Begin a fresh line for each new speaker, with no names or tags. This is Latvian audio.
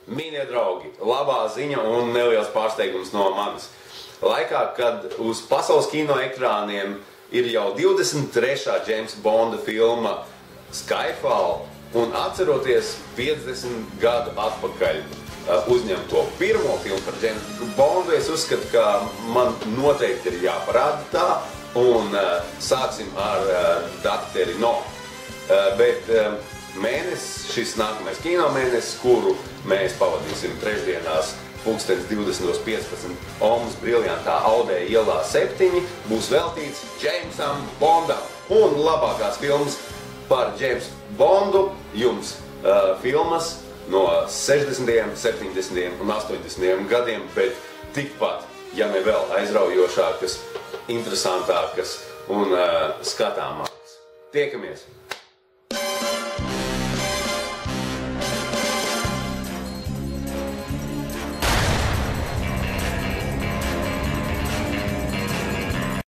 Mīļie draugi, labā ziņa un neliels pārsteigums no manis. Laikā, kad uz pasaules kino ekrāniem ir jau 23. Jamesa Bonda filma Skyfall, un atceroties 50 gadu atpakaļ uzņemto pirmo filmu par Jamesu Bondu, es uzskatu, ka man noteikti ir jāparāda tā, un sāksim ar Dakteri No. Bet šis nākamais kino mēnesis, kuru mēs pavadīsim trešdienās 20:15 Omas briljantā Audē ielā 7, būs veltīts Jamesam Bondam. Un labākās filmas par Jamesu Bondu jums filmas no 60., 70. un 80. gadiem, bet tikpat, ja ne vēl aizraujošākas, interesantākas un skatāmākas. Tiekamies!